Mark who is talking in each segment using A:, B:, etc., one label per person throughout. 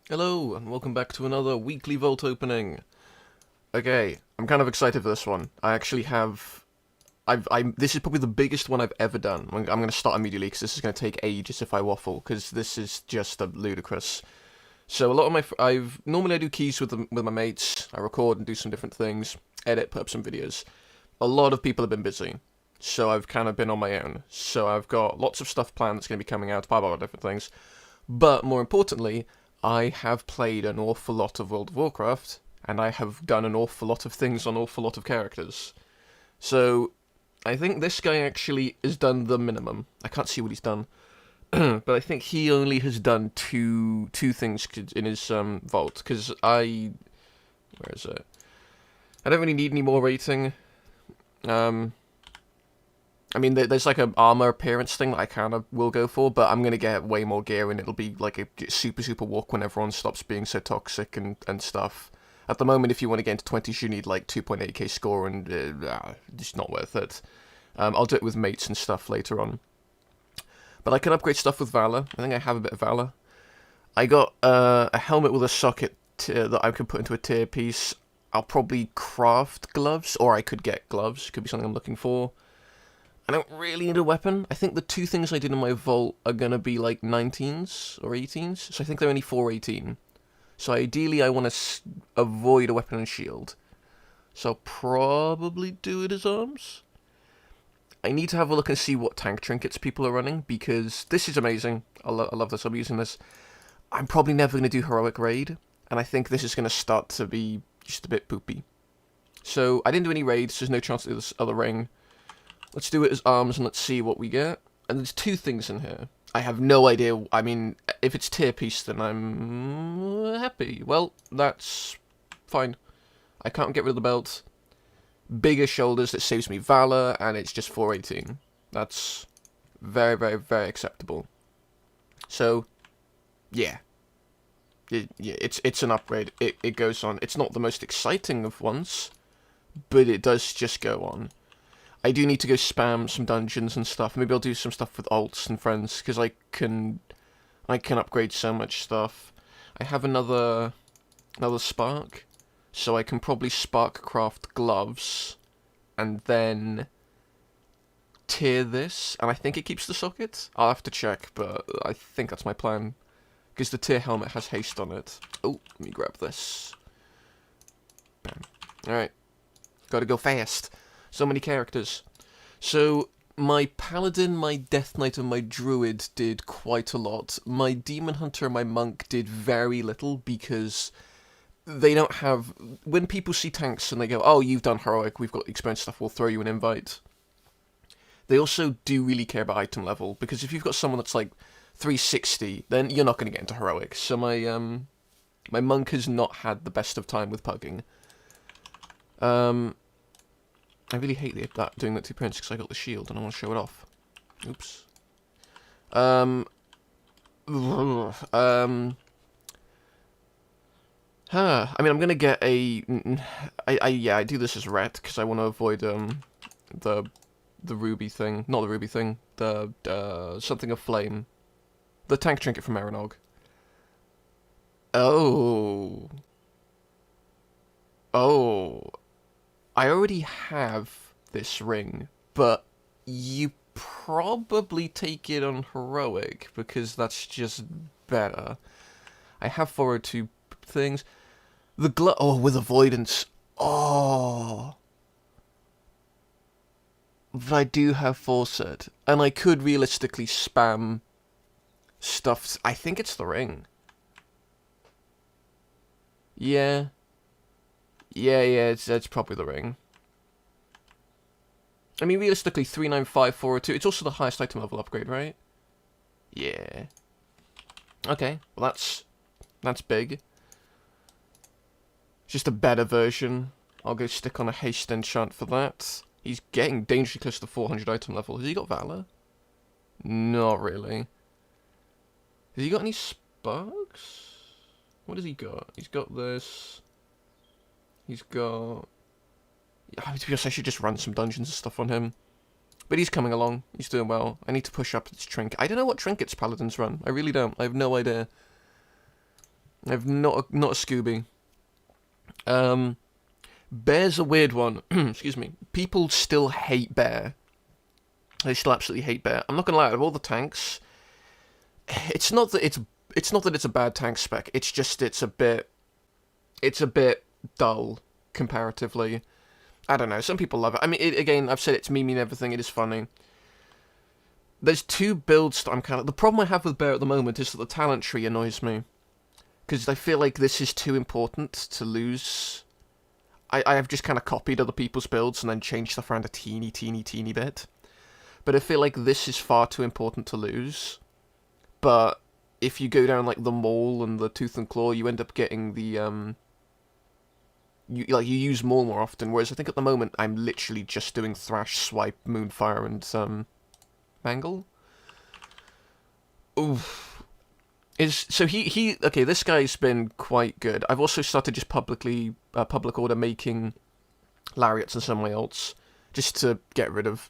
A: Hello, and welcome back to another weekly vault opening. Okay, I'm kind of excited for this one. I actually have... this is probably the biggest one I've ever done. I'm going to start immediately, because this is going to take ages if I waffle, because this is just ludicrous. So a lot of my... Normally I do keys with my mates. I record and do some different things. Edit, put up some videos. A lot of people have been busy. So I've kind of been on my own. So I've got lots of stuff planned that's going to be coming out, blah, blah, blah, different things. But more importantly, I have played an awful lot of World of Warcraft, and I have done an awful lot of things on an awful lot of characters. So, I think this guy actually has done the minimum. I can't see what he's done. But I think he only has done two things in his vault, because where is it? I don't really need any more rating. I mean, there's like an armor appearance thing that I kind of will go for, but I'm going to get way more gear, and it'll be like a super walk when everyone stops being so toxic and stuff. At the moment, if you want to get into 20s, you need like 2.8k score, and it's not worth it. I'll do it with mates and stuff later on. But I can upgrade stuff with Valor. I think I have a bit of Valor. I got a helmet with a socket that I can put into a tier piece. I'll probably craft gloves, or I could get gloves. Could be something I'm looking for. I don't really need a weapon. I think the two things I did in my vault are going to be like 19s or 18s. So I think they're only 418. So ideally I want to avoid a weapon and shield. So I'll probably do it as arms. I need to have a look and see what tank trinkets people are running, because this is amazing. I love this. I'll be using this. I'm probably never going to do heroic raid, and I think this is going to start to be just a bit poopy. So I didn't do any raids. There's no chance to do this other ring. Let's do it as arms, and let's see what we get. And there's two things in here. I have no idea. I mean, if it's tier piece, then I'm happy. Well, that's fine. I can't get rid of the belt. Bigger shoulders, that saves me Valor, and it's just 418. That's very acceptable. So, yeah. It's an upgrade. It goes on. It's not the most exciting of ones, but it does just go on. I do need to go spam some dungeons and stuff. Maybe I'll do some stuff with alts and friends, because I can upgrade so much stuff. I have another spark, so I can probably spark craft gloves, and then tier this, and I think it keeps the socket. I'll have to check, but I think that's my plan, because the tier helmet has haste on it. Oh, let me grab this. Bam. Alright. Gotta go fast. So many characters. So, my Paladin, my Death Knight, and my Druid did quite a lot. My Demon Hunter and my Monk did very little, because they don't have... When people see tanks and they go, oh, you've done heroic, we've got experience stuff, we'll throw you an invite. They also do really care about item level, because if you've got someone that's like 360, then you're not going to get into heroic. So my Monk has not had the best of time with pugging. I really hate doing that to Prince, because I got the shield and I want to show it off. Oops. I mean, I'm gonna get a... I do this as ret, because I want to avoid, the ruby thing. Not the ruby thing. The, something of flame. The tank trinket from Marinog. Oh. Oh. I already have this ring, but you probably take it on heroic, because that's just better. I have 402 things. The glove... Oh, with avoidance. Oh. But I do have foresight, and I could realistically spam stuff. I think it's the ring. Yeah. Yeah, it's probably the ring. I mean, realistically, 395, 402. It's also the highest item level upgrade, right? Yeah. Okay, well that's big. Just a better version. I'll go stick on a haste enchant for that. He's getting dangerously close to 400 item level. Has he got Valor? Not really. Has he got any sparks? What has he got? He's got this. He's got... To be honest, I should just run some dungeons and stuff on him. But he's coming along. He's doing well. I need to push up this trinket. I don't know what trinkets Paladins run. I really don't. I have no idea. I've not a Scooby. Bear's a weird one. Excuse me. People still hate Bear. They still absolutely hate Bear. I'm not gonna lie. Out of all the tanks, it's not that it's a bad tank spec. It's just it's a bit dull comparatively. I don't know. Some people love it. I mean, again, I've said it's memey and everything. It is funny. There's two builds that I'm kind of... The problem I have with Bear at the moment is that the talent tree annoys me. Because I feel like this is too important to lose. I have just kind of copied other people's builds and then changed stuff around a teeny bit. But I feel like this is far too important to lose. But if you go down, like, the Maul and the Tooth and Claw, you end up getting the, You use Maul more often, whereas I think at the moment I'm literally just doing Thrash, Swipe, Moonfire, and Mangle. Oof. Okay, this guy's been quite good. I've also started just public order making Lariats and some of my ults, just to get rid of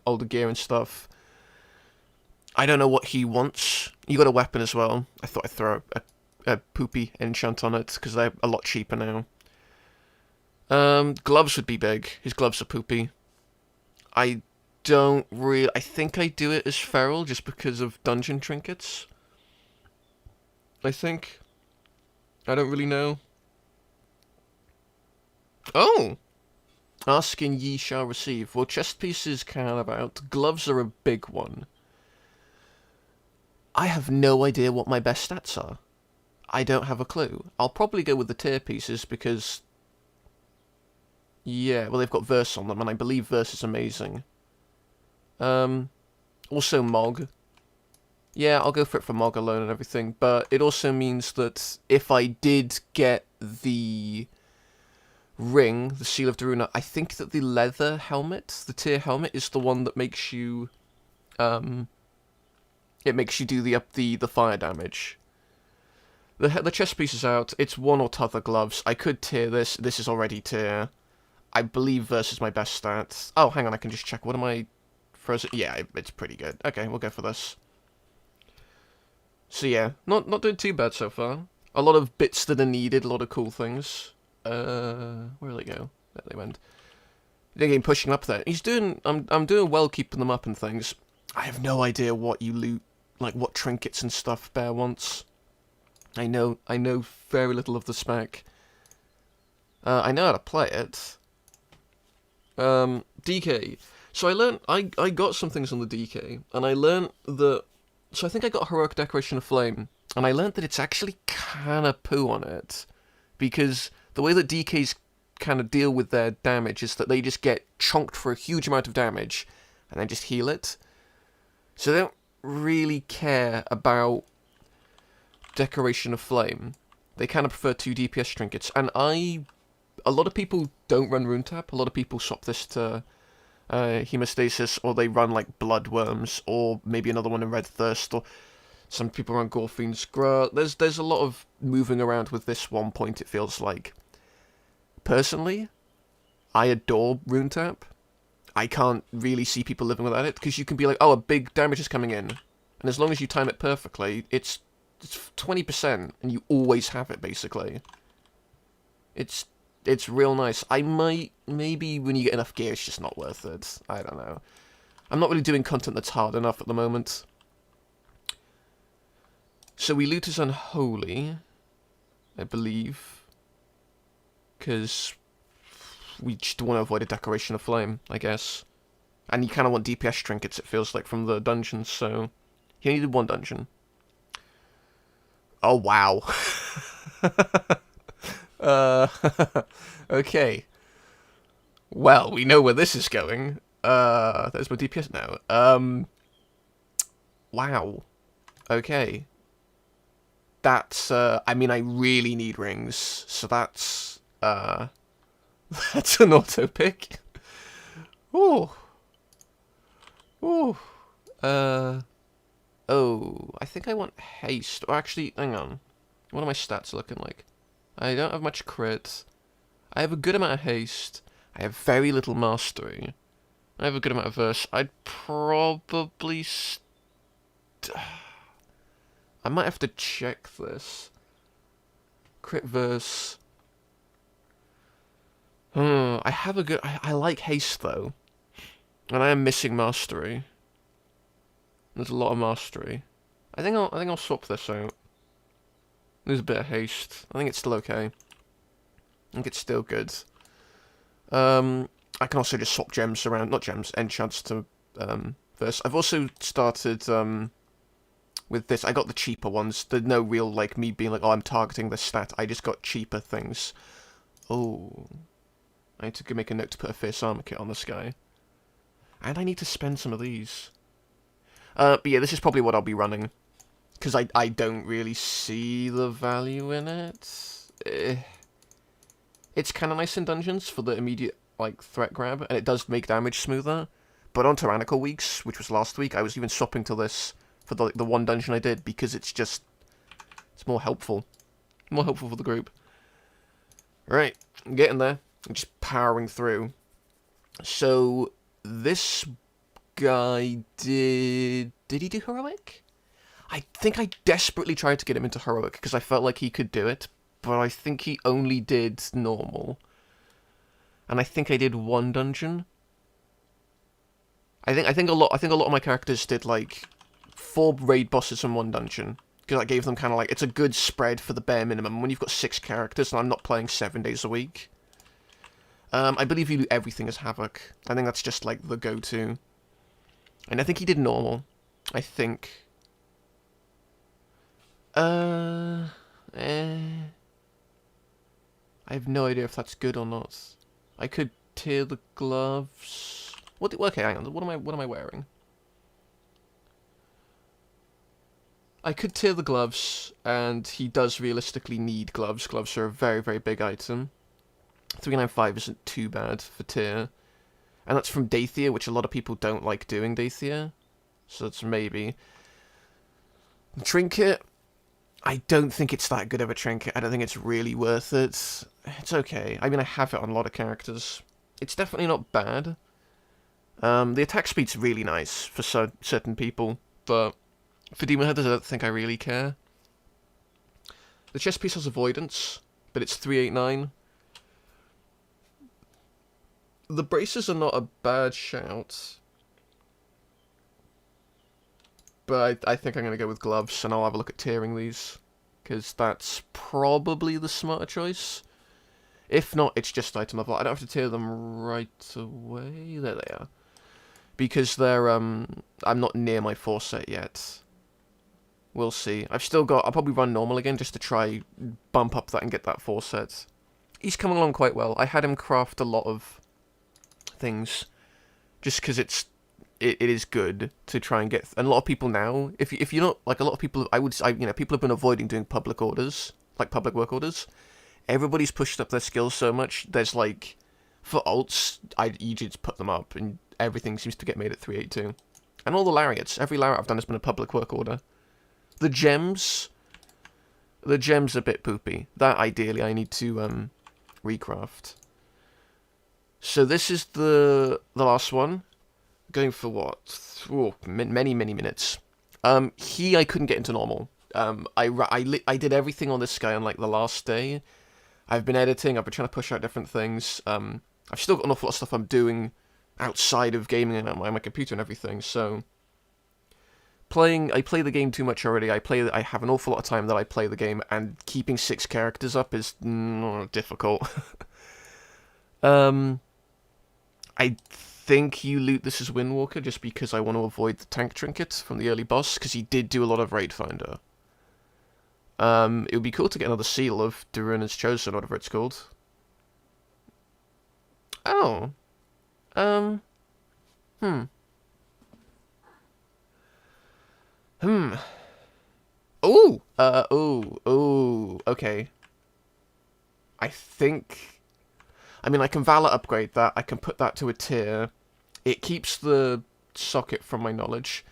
A: older gear and stuff. I don't know what he wants. You got a weapon as well. I thought I'd throw a poopy enchant on it, because they're a lot cheaper now. Gloves would be big. His gloves are poopy. I think I do it as Feral just because of dungeon trinkets. I think. I don't really know. Oh! Asking ye shall receive. Well, chest pieces kind of out. Gloves are a big one. I have no idea what my best stats are. I don't have a clue. I'll probably go with the tier pieces because... Yeah, well, they've got Verse on them, and I believe Verse is amazing. Also Mog. Yeah, I'll go for it for Mog alone and everything, but it also means that if I did get the ring, the Seal of Daruna, I think that the leather helmet, the tier helmet, is the one that makes you, it makes you do the fire damage. The chest piece is out, it's one or t'other gloves. I could tier this is already tier. I believe Verse is my best stats. Oh, hang on, I can just check. What am I frozen? Yeah, it's pretty good. Okay, we'll go for this. So yeah, not doing too bad so far. A lot of bits that are needed, a lot of cool things. Where did they go? There they went. They're getting pushing up there. I'm doing well keeping them up and things. I have no idea what you loot, like what trinkets and stuff Bear wants. I know very little of the spec. I know how to play it. DK. So I got some things on the DK, and I learned that... So I think I got Heroic Decoration of Flame, and I learned that it's actually kind of poo on it, because the way that DKs kind of deal with their damage is that they just get chonked for a huge amount of damage, and then just heal it. So they don't really care about Decoration of Flame. They kind of prefer 2 DPS trinkets, and a lot of people don't run Rune Tap. A lot of people swap this to Hemostasis, or they run like Bloodworms, or maybe another one in Red Thirst, or some people run Gorfiend's Grur. There's a lot of moving around with this 1 point, it feels like. Personally, I adore Rune Tap. I can't really see people living without it, because you can be like, oh, a big damage is coming in, and as long as you time it perfectly, it's 20%, and you always have it, basically. It's real nice. Maybe when you get enough gear, it's just not worth it. I don't know. I'm not really doing content that's hard enough at the moment. So we loot as Unholy, I believe. Because we just want to avoid a Decoration of Flame, I guess. And you kind of want DPS trinkets, it feels like, from the dungeons, so... He only did 1 dungeon. Oh, wow. Okay. Well, we know where this is going. There's my DPS now. Wow. Okay. That's, I mean, I really need rings, so that's, that's an auto pick. Ooh. Ooh. Oh, I think I want haste. Or actually, hang on. What are my stats looking like? I don't have much crit. I have a good amount of haste. I have very little mastery. I have a good amount of verse. I'd probably... I might have to check this. Crit verse. I have a good... I like haste, though. And I am missing mastery. There's a lot of mastery. I think I'll swap this out. There's a bit of haste. I think it's still okay. I think it's still good. I can also just swap gems around, not gems, enchants to verse. I've also started with this. I got the cheaper ones. There's no real like me being like, oh, I'm targeting this stat. I just got cheaper things. Oh, I need to make a note to put a fierce armor kit on this guy, and I need to spend some of these. But yeah, this is probably what I'll be running, because I don't really see the value in it. It's kind of nice in dungeons for the immediate like threat grab, and it does make damage smoother. But on Tyrannical Weeks, which was last week, I was even swapping to this for the one dungeon I did, because it's more helpful. More helpful for the group. Right, I'm getting there. I'm just powering through. So, this guy did he do Heroic? I think I desperately tried to get him into Heroic, because I felt like he could do it, but I think he only did Normal. And I think I did one dungeon. I think a lot of my characters did like 4 raid bosses in one dungeon, because I gave them kind of like, it's a good spread for the bare minimum when you've got 6 characters and I'm not playing 7 days a week. I believe you do everything as Havoc. I think that's just like the go-to. And I think he did Normal. I think. I have no idea if that's good or not. I could tear the gloves. What? Okay, hang on. What am I wearing? I could tear the gloves, and he does realistically need gloves. Gloves are a very, very big item. 395 isn't too bad for tier. And that's from Dathia, which a lot of people don't like doing Dathia. So that's maybe. The trinket, I don't think it's that good of a trinket. I don't think it's really worth it. It's okay. I mean, I have it on a lot of characters. It's definitely not bad. The attack speed's really nice for certain people, but for Demon Hunters, I don't think I really care. The chest piece has Avoidance, but it's 389. The braces are not a bad shout, but I think I'm going to go with gloves, and I'll have a look at tearing these, because that's probably the smarter choice. If not, it's just item level. I don't have to tear them right away. There they are. Because they're, I'm not near my 4 set yet. We'll see. I've still got, I'll probably run normal again just to try bump up that and get that 4 set. He's coming along quite well. I had him craft a lot of things just because it is good to try and get, and a lot of people now, if you're not, like a lot of people, people have been avoiding doing public orders, like public work orders. Everybody's pushed up their skills so much, there's like, for alts, you just put them up, and everything seems to get made at 382. And all the lariats, every lariat I've done has been a public work order. The gems are a bit poopy. That, ideally, I need to, recraft. So this is the last one. Going for what? Ooh, many minutes. I couldn't get into normal. I did everything on this guy on, like, the last day. I've been editing, I've been trying to push out different things. I've still got an awful lot of stuff I'm doing outside of gaming and on my computer and everything, so... I play the game too much already. I have an awful lot of time that I play the game, and keeping 6 characters up is difficult. I think you loot this as Windwalker just because I want to avoid the tank trinket from the early boss, because he did do a lot of Raid Finder. It would be cool to get another seal of Daruna's Chosen, whatever it's called. Oh. Okay. I mean, I can Valor upgrade that, I can put that to a tier. It keeps the socket from my knowledge.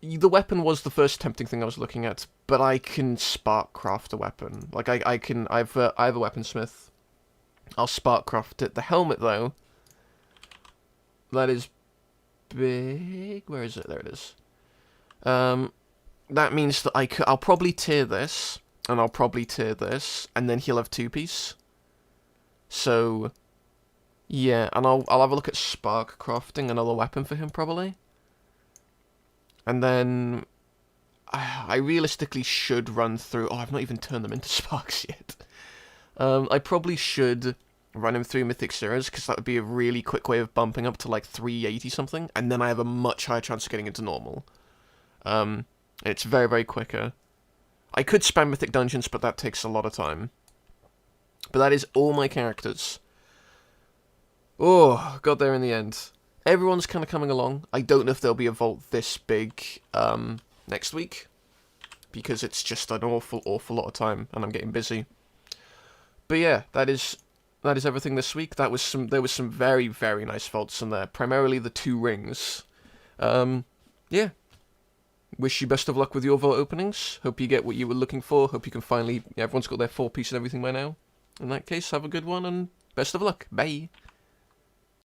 A: The weapon was the first tempting thing I was looking at, but I can spark craft a weapon. Like, I have a weaponsmith. I'll spark craft it. The helmet, though, That is big. Where is it? There it is. That means that I'll probably tier this, and I'll probably tier this, and then he'll have 2-piece. So, yeah, and I'll have a look at Spark crafting another weapon for him, probably. And then I realistically should run through... Oh, I've not even turned them into Sparks yet. I probably should run him through Mythic Series, because that would be a really quick way of bumping up to like 380-something, and then I have a much higher chance of getting into normal. It's very, very quicker. I could spam Mythic Dungeons, but that takes a lot of time. But that is all my characters. Oh, got there in the end. Everyone's kind of coming along. I don't know if there'll be a vault this big next week, because it's just an awful, awful lot of time, and I'm getting busy. But yeah, that is everything this week. There was some very, very nice vaults in there. Primarily the 2 rings. Yeah. Wish you best of luck with your vault openings. Hope you get what you were looking for. Hope you can finally... everyone's got their 4-piece and everything by now. In that case, have a good one, and best of luck. Bye.